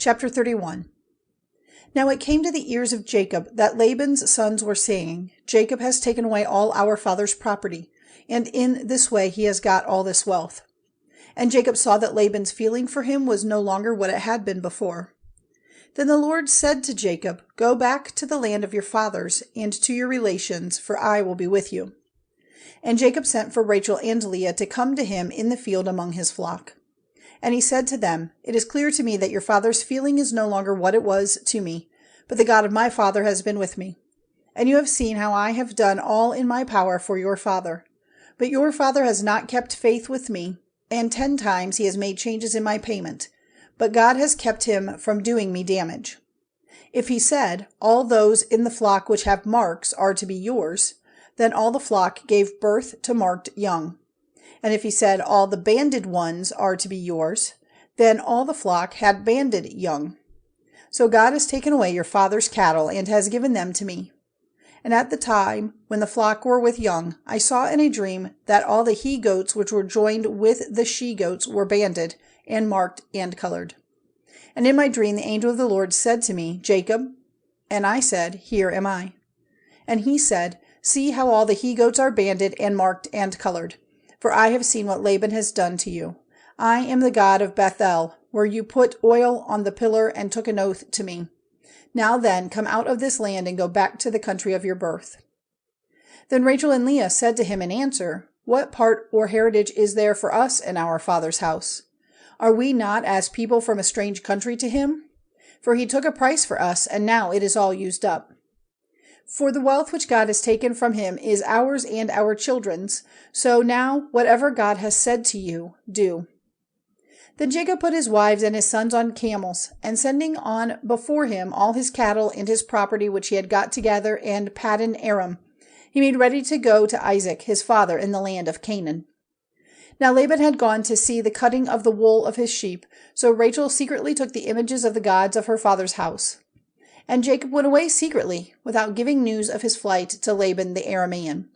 Chapter 31. Now it came to the ears of Jacob that Laban's sons were saying, Jacob has taken away all our father's property, and in this way he has got all this wealth. And Jacob saw that Laban's feeling for him was no longer what it had been before. Then the Lord said to Jacob, Go back to the land of your fathers and to your relations, for I will be with you. And Jacob sent for Rachel and Leah to come to him in the field among his flock. And he said to them, It is clear to me that your father's feeling is no longer what it was to me, but the God of my father has been with me. And you have seen how I have done all in my power for your father. But your father has not kept faith with me, and 10 times he has made changes in my payment. But God has kept him from doing me damage. If he said, All those in the flock which have marks are to be yours, then all the flock gave birth to marked young. And if he said, All the banded ones are to be yours, then all the flock had banded young. So God has taken away your father's cattle and has given them to me. And at the time when the flock were with young, I saw in a dream that all the he-goats which were joined with the she-goats were banded, and marked, and colored. And in my dream the angel of the Lord said to me, Jacob. And I said, Here am I. And he said, See how all the he-goats are banded, and marked, and colored. For I have seen what Laban has done to you. I am the God of Bethel, where you put oil on the pillar and took an oath to me. Now then, come out of this land and go back to the country of your birth. Then Rachel and Leah said to him in answer, What part or heritage is there for us in our father's house? Are we not as people from a strange country to him? For he took a price for us, and now it is all used up. For the wealth which God has taken from him is ours and our children's. So now, whatever God has said to you, do. Then Jacob put his wives and his sons on camels, and sending on before him all his cattle and his property which he had got together and Paddan Aram, he made ready to go to Isaac his father in the land of Canaan. Now Laban had gone to see the cutting of the wool of his sheep, so Rachel secretly took the images of the gods of her father's house. And Jacob went away secretly, without giving news of his flight to Laban the Aramean.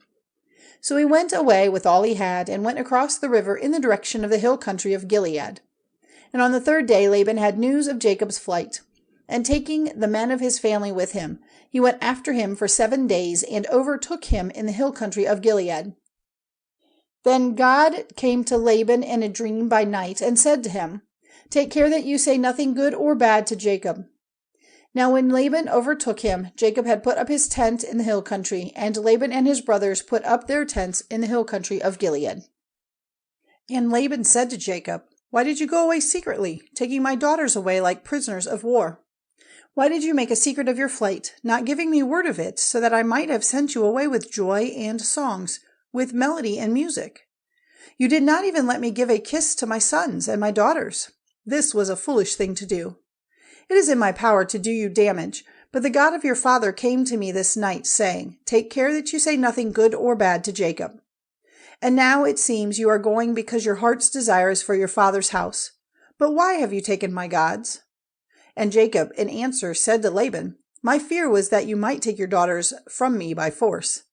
So he went away with all he had, and went across the river in the direction of the hill country of Gilead. And on the 3rd day Laban had news of Jacob's flight. And taking the men of his family with him, he went after him for 7 days, and overtook him in the hill country of Gilead. Then God came to Laban in a dream by night, and said to him, Take care that you say nothing good or bad to Jacob. Now when Laban overtook him, Jacob had put up his tent in the hill country, and Laban and his brothers put up their tents in the hill country of Gilead. And Laban said to Jacob, Why did you go away secretly, taking my daughters away like prisoners of war? Why did you make a secret of your flight, not giving me word of it, so that I might have sent you away with joy and songs, with melody and music? You did not even let me give a kiss to my sons and my daughters. This was a foolish thing to do. It is in my power to do you damage, but the God of your father came to me this night, saying, Take care that you say nothing good or bad to Jacob. And now it seems you are going because your heart's desire is for your father's house. But why have you taken my gods? And Jacob, in answer, said to Laban, My fear was that you might take your daughters from me by force.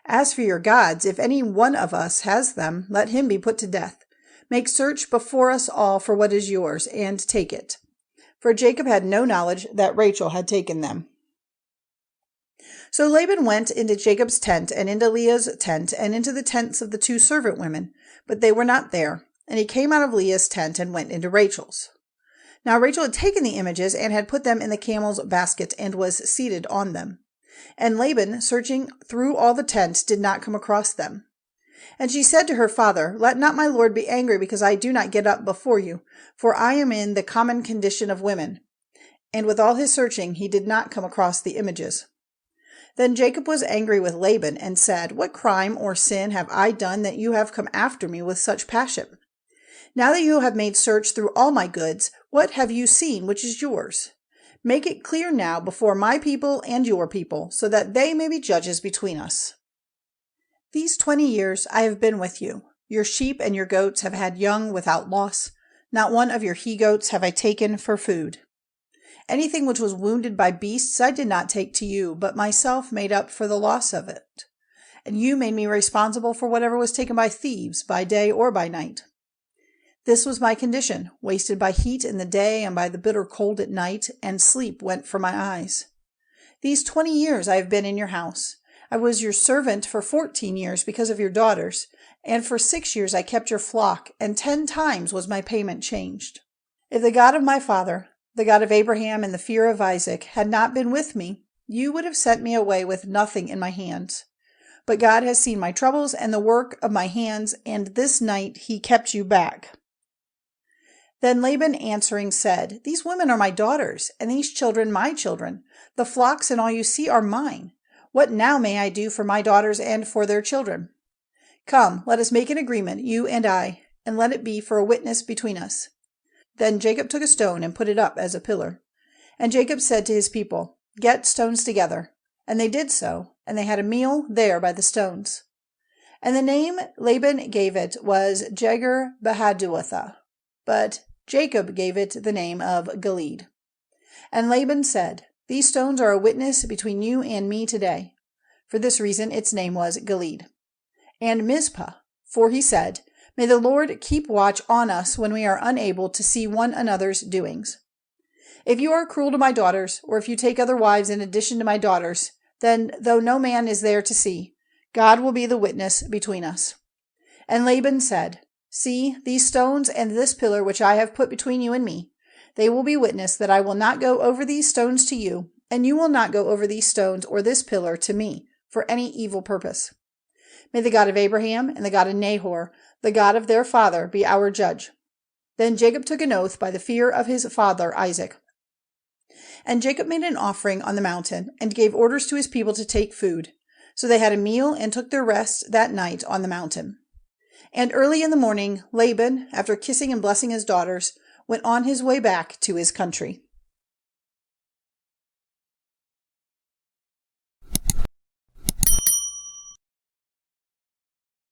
As for your gods, if any one of us has them, let him be put to death. Make search before us all for what is yours, and take it. For Jacob had no knowledge that Rachel had taken them. So Laban went into Jacob's tent, and into Leah's tent, and into the tents of the 2 servant women, but they were not there. And he came out of Leah's tent and went into Rachel's. Now Rachel had taken the images and had put them in the camel's basket, and was seated on them. And Laban, searching through all the tents, did not come across them. And she said to her father, Let not my lord be angry because I do not get up before you, for I am in the common condition of women. And with all his searching, he did not come across the images. Then Jacob was angry with Laban, and said, What crime or sin have I done that you have come after me with such passion? Now that you have made search through all my goods, what have you seen which is yours? Make it clear now before my people and your people, so that they may be judges between us. These 20 years I have been with you. Your sheep and your goats have had young without loss. Not one of your he-goats have I taken for food. Anything which was wounded by beasts I did not take to you, but myself made up for the loss of it. And you made me responsible for whatever was taken by thieves, by day or by night. This was my condition, wasted by heat in the day and by the bitter cold at night, and sleep went from my eyes. These 20 years I have been in your house. I was your servant for 14 years because of your daughters, and for 6 years I kept your flock, and 10 times was my payment changed. If the God of my father, the God of Abraham and the fear of Isaac, had not been with me, you would have sent me away with nothing in my hands. But God has seen my troubles and the work of my hands, and this night he kept you back." Then Laban answering said, "These women are my daughters, and these children my children. The flocks and all you see are mine. What now may I do for my daughters and for their children? Come, let us make an agreement, you and I, and let it be for a witness between us." Then Jacob took a stone and put it up as a pillar. And Jacob said to his people, "Get stones together." And they did so, and they had a meal there by the stones. And the name Laban gave it was Jegar-Bahaduothah, but Jacob gave it the name of Gilead. And Laban said, "These stones are a witness between you and me today." For this reason its name was Gilead. And Mizpah, for he said, "May the Lord keep watch on us when we are unable to see one another's doings. If you are cruel to my daughters, or if you take other wives in addition to my daughters, then, though no man is there to see, God will be the witness between us." And Laban said, "See, these stones and this pillar which I have put between you and me, they will be witness that I will not go over these stones to you, and you will not go over these stones or this pillar to me for any evil purpose. May the God of Abraham and the God of Nahor, the God of their father, be our judge." Then Jacob took an oath by the fear of his father Isaac. And Jacob made an offering on the mountain, and gave orders to his people to take food. So they had a meal and took their rest that night on the mountain. And early in the morning Laban, after kissing and blessing his daughters, went on his way back to his country.